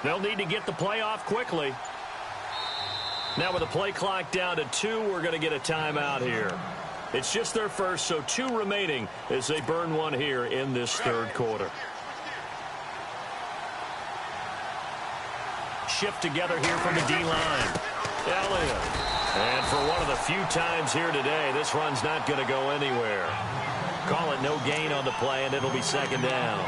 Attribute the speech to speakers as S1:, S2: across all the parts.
S1: They'll need to get the play off quickly. Now with the play clock down to 2, we're going to get a timeout here. It's just their first, so 2 remaining as they burn one here in this third quarter. Shift together here from the D-line. Elliott. And for one of the few times here today, this run's not going to go anywhere. Call it no gain on the play, and it'll be second down.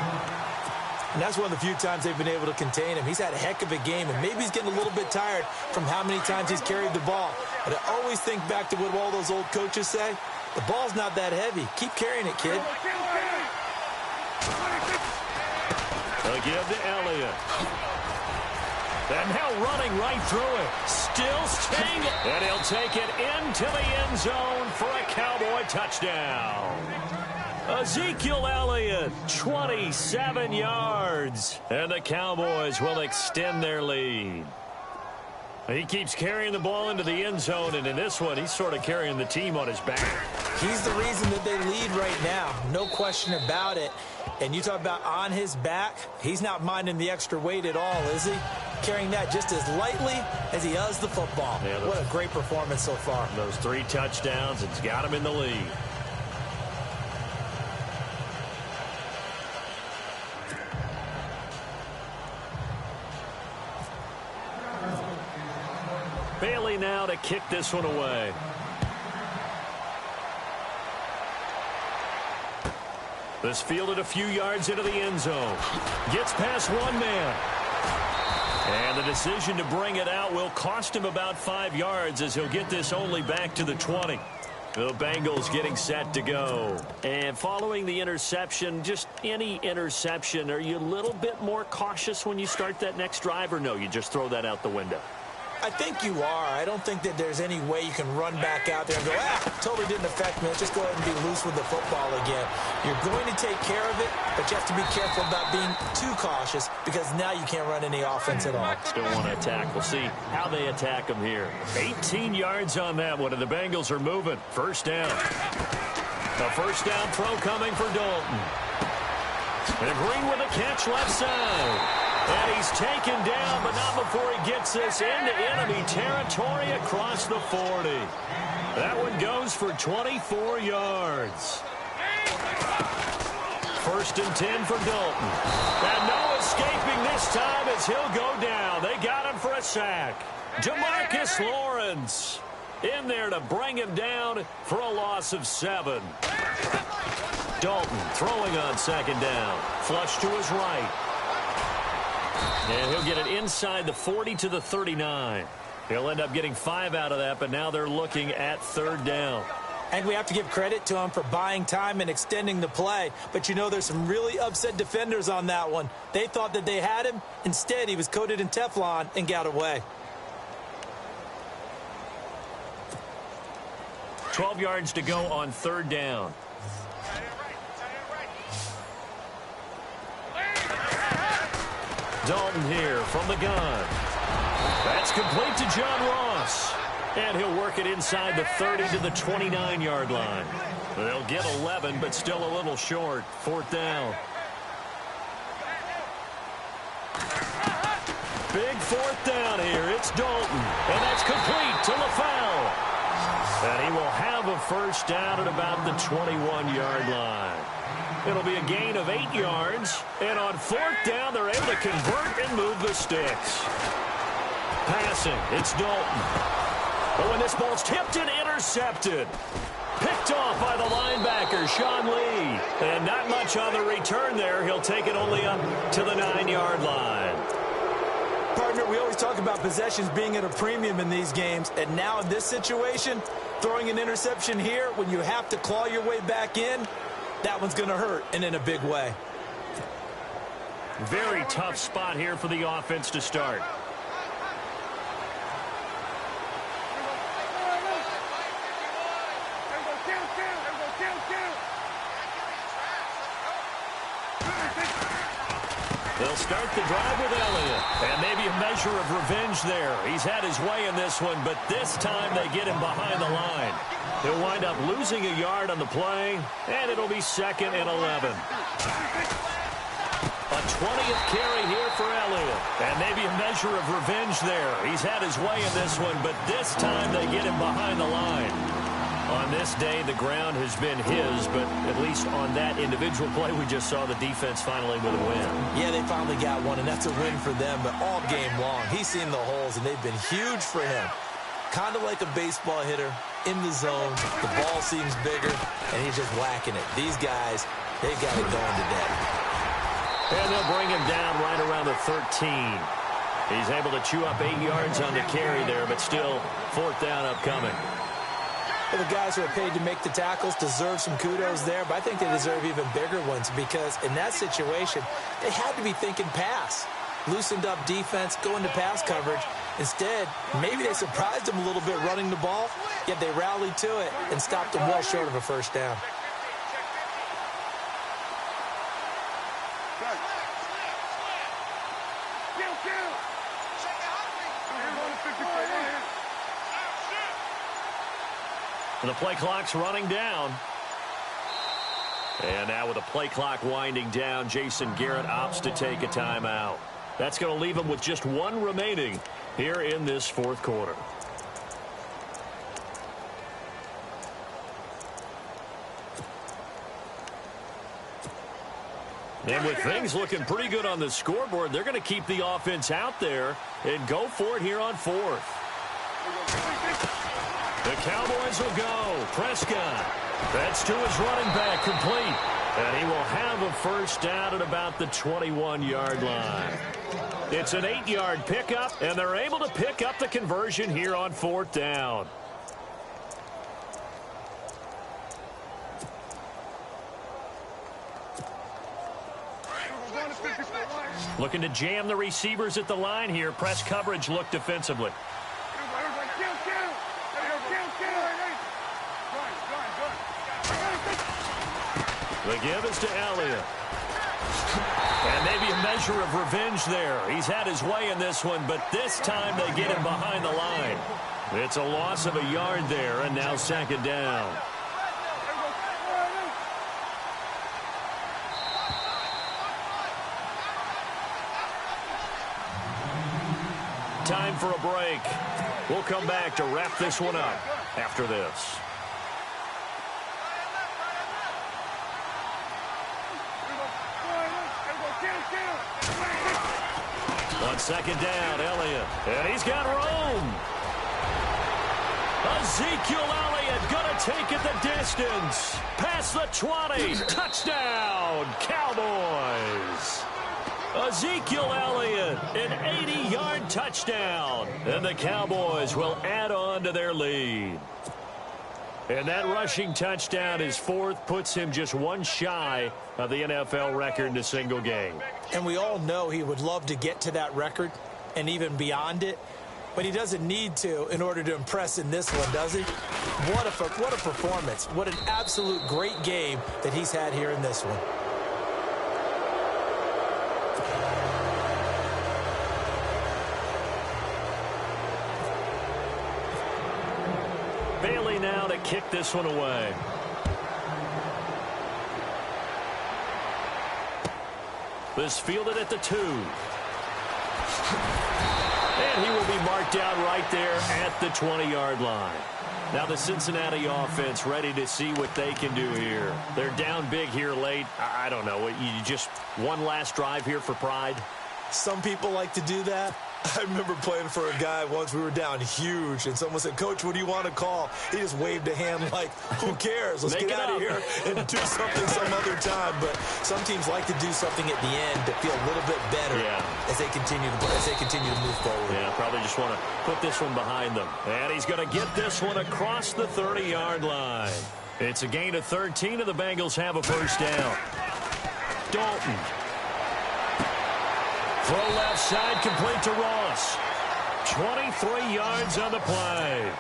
S2: And that's one of the few times they've been able to contain him. He's had a heck of a game, and maybe he's getting a little bit tired from how many times he's carried the ball. But I always think back to what all those old coaches say. The ball's not that heavy. Keep carrying it, kid.
S1: They'll give to Elliott. And now running right through it. Still staying. And he'll take it into the end zone for a Cowboy touchdown. Ezekiel Elliott, 27 yards. And the Cowboys will extend their lead. He keeps carrying the ball into the end zone, and in this one, he's sort of carrying the team on his back.
S2: He's the reason that they lead right now. No question about it. And you talk about on his back, he's not minding the extra weight at all, is he? Carrying that just as lightly as he does the football. Yeah, what a great performance so far.
S1: Those 3 touchdowns, it's got him in the lead. Bailey now to kick this one away. This fielded a few yards into the end zone. Gets past one man. And the decision to bring it out will cost him about 5 yards as he'll get this only back to the 20. The Bengals getting set to go. And following the interception, just any interception, are you a little bit more cautious when you start that next drive, or no, you just throw that out the window?
S2: I think you are. I don't think that there's any way you can run back out there and go, totally didn't affect me. Let's just go ahead and be loose with the football again. You're going to take care of it, but you have to be careful about being too cautious because now you can't run any offense at all.
S1: Still want to attack. We'll see how they attack them here. 18 yards on that one, and the Bengals are moving. First down. A first down throw coming for Dalton. And Green with a catch left side. And he's taken down, but not before he gets this into enemy territory across the 40. That one goes for 24 yards. First and 10 for Dalton. And no escaping this time as he'll go down. They got him for a sack. Demarcus Lawrence in there to bring him down for a loss of 7. Dalton throwing on second down. Flush to his right. And he'll get it inside the 40 to the 39. He'll end up getting 5 out of that, but now they're looking at third down.
S2: And we have to give credit to him for buying time and extending the play. But, you know, there's some really upset defenders on that one. They thought that they had him. Instead, he was coated in Teflon and got away.
S1: 12 yards to go on third down. Dalton here from the gun. That's complete to John Ross. And he'll work it inside the 30 to the 29-yard line. They'll get 11, but still a little short. Fourth down. Big fourth down here. It's Dalton. And that's complete to LaFell. And he will have a first down at about the 21-yard line. It'll be a gain of 8 yards. And on fourth down, they're able to convert and move the sticks. Passing, it's Dalton. But when this ball's tipped and intercepted. Picked off by the linebacker, Sean Lee. And not much on the return there. He'll take it only up to the 9-yard line.
S2: Partner, we always talk about possessions being at a premium in these games. And now in this situation, throwing an interception here when you have to claw your way back in, that one's going to hurt, and in a big way.
S1: Very tough spot here for the offense to start. They'll start the drive with Elliott. And maybe a measure of revenge there. He's had his way in this one, but this time they get him behind the line. He'll wind up losing a yard on the play, and it'll be 2nd and 11. A 20th carry here for Elliott. And maybe a measure of revenge there. He's had his way in this one, but this time they get him behind the line. On this day, the ground has been his, but at least on that individual play, we just saw the defense finally with a win.
S2: Yeah, they finally got one, and that's a win for them, but all game long, he's seen the holes, and they've been huge for him. Kind of like a baseball hitter in the zone. The ball seems bigger, and he's just whacking it. These guys, they've got it going today.
S1: And they'll bring him down right around the 13. He's able to chew up 8 yards on the carry there, but still 4th down upcoming.
S2: Well, the guys who are paid to make the tackles deserve some kudos there, but I think they deserve even bigger ones because in that situation, they had to be thinking pass. Loosened up defense, going to pass coverage. Instead, maybe they surprised them a little bit running the ball, yet they rallied to it and stopped them well short of a first down.
S1: And the play clock's running down. And now with the play clock winding down, Jason Garrett opts to take a timeout. That's going to leave him with just 1 remaining here in this 4th quarter. And with things looking pretty good on the scoreboard, they're going to keep the offense out there and go for it here on 4th. The Cowboys will go. Prescott. That's to his running back, complete. And he will have a first down at about the 21-yard line. It's an 8-yard pickup, and they're able to pick up the conversion here on 4th down. Looking to jam the receivers at the line here. Press coverage look defensively. The give is to Elliott. And maybe a measure of revenge there. He's had his way in this one, but this time they get him behind the line. It's a loss of a yard there, and now 2nd down. Time for a break. We'll come back to wrap this one up after this. On 2nd down, Elliott. And he's got room. Ezekiel Elliott going to take it the distance. Past the 20. Touchdown, Cowboys. Ezekiel Elliott, an 80-yard touchdown. And the Cowboys will add on to their lead. And that rushing touchdown is 4th, puts him just 1 shy of the NFL record in a single game.
S2: And we all know he would love to get to that record and even beyond it, but he doesn't need to in order to impress in this one, does he? What a performance. What an absolute great game that he's had here in this one.
S1: Bailey now to kick this one away. This fielded at the 2. And he will be marked out right there at the 20-yard line. Now the Cincinnati offense ready to see what they can do here. They're down big here late. I don't know. You just one last drive here for pride?
S2: Some people like to do that. I remember playing for a guy once. We were down huge, and someone said, "Coach, what do you want to call?" He just waved a hand like, who cares? Let's get out of here and do something some other time. But some teams like to do something at the end to feel a little bit better as they continue to move forward.
S1: Yeah, probably just want to put this one behind them. And he's going to get this one across the 30-yard line. It's a gain of 13, and the Bengals have a first down. Dalton. Throw left side, complete to Ross. 23 yards on the play.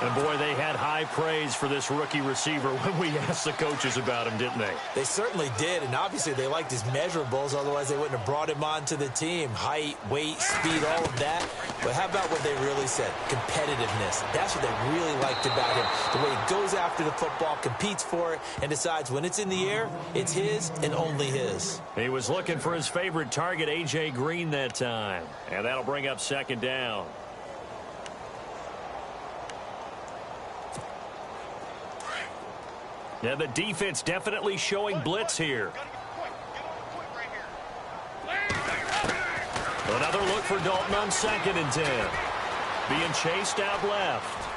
S1: And, boy, they had high praise for this rookie receiver when we asked the coaches about him, didn't they?
S2: They certainly did, and obviously they liked his measurables. Otherwise, they wouldn't have brought him onto the team. Height, weight, speed, all of that. But how about what they really said? Competitiveness. That's what they really liked about him. The way he goes after the football, competes for it, and decides when it's in the air, it's his and only his.
S1: He was looking for his favorite target, A.J. Green, that time. And that'll bring up second down. Yeah, the defense definitely showing blitz here. Another look for Dalton on 2nd and 10. Being chased out left.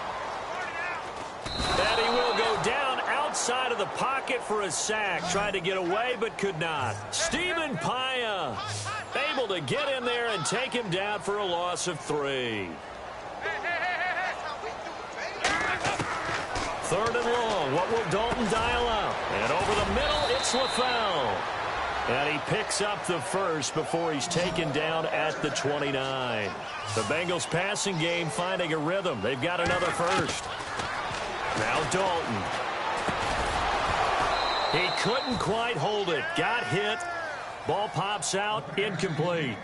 S1: And he will go down outside of the pocket for a sack. Tried to get away but could not. Stephen Paya able to get in there and take him down for a loss of 3. 3rd and long. What will Dalton dial up? And over the middle, it's LaFell. And he picks up the first before he's taken down at the 29. The Bengals passing game finding a rhythm. They've got another first. Now Dalton. He couldn't quite hold it. Got hit. Ball pops out. Incomplete.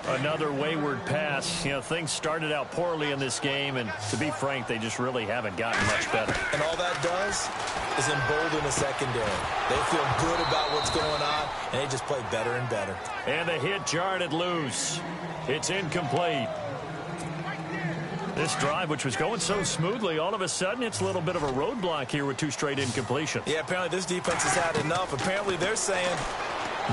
S1: Another wayward pass. You know, things started out poorly in this game, and to be frank, they just really haven't gotten much better.
S2: And all that does is embolden the secondary. They feel good about what's going on, and they just play better and better.
S1: And the hit jarred it loose. It's incomplete. This drive, which was going so smoothly, all of a sudden it's a little bit of a roadblock here with 2 straight incompletions.
S2: Yeah, apparently this defense has had enough. Apparently they're saying,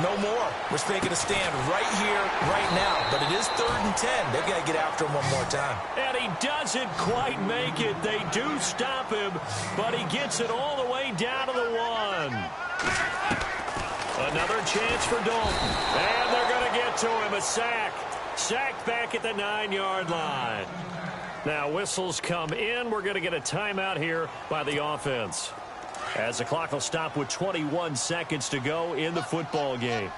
S2: no more. We're making a stand right here, right now. But it is 3rd and 10. They've got to get after him one more time.
S1: And he doesn't quite make it. They do stop him, but he gets it all the way down to the 1. Another chance for Dalton. And they're going to get to him. A sack. Sacked back at the 9-yard line. Now whistles come in. We're going to get a timeout here by the offense, as the clock will stop with 21 seconds to go in the football game.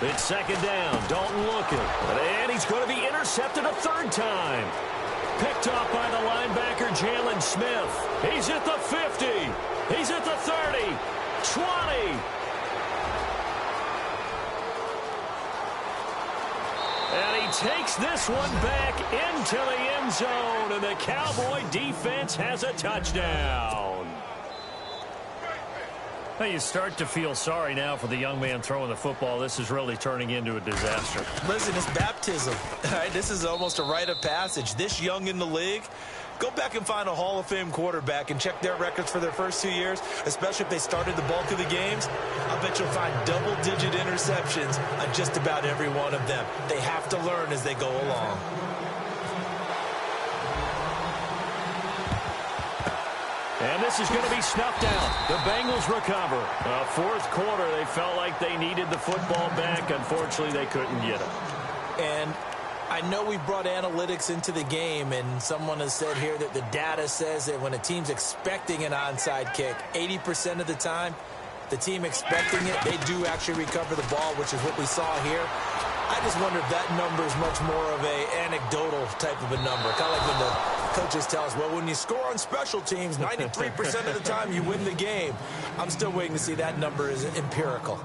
S1: It's 2nd down. Dalton looking. And he's going to be intercepted a 3rd time. Picked off by the linebacker, Jalen Smith. He's at the 50. He's at the 30. 20. And he takes this one back into the end zone, and the Cowboy defense has a touchdown. Well, you start to feel sorry now for the young man throwing the football. This is really turning into a disaster.
S2: Listen, it's baptism. All right, this is almost a rite of passage. This young in the league, go back and find a Hall of Fame quarterback and check their records for their first 2 years, especially if they started the bulk of the games. I bet you'll find double-digit interceptions on just about every one of them. They have to learn as they go along.
S1: And this is going to be snuffed out. The Bengals recover. 4th quarter, they felt like they needed the football back. Unfortunately, they couldn't get it.
S2: And I know we brought analytics into the game, and someone has said here that the data says that when a team's expecting an onside kick, 80% of the time, the team expecting it, they do actually recover the ball, which is what we saw here. I just wonder if that number is much more of a anecdotal type of a number. Kind of like when the coaches tell us, well, when you score on special teams, 93% of the time you win the game. I'm still waiting to see that number is empirical.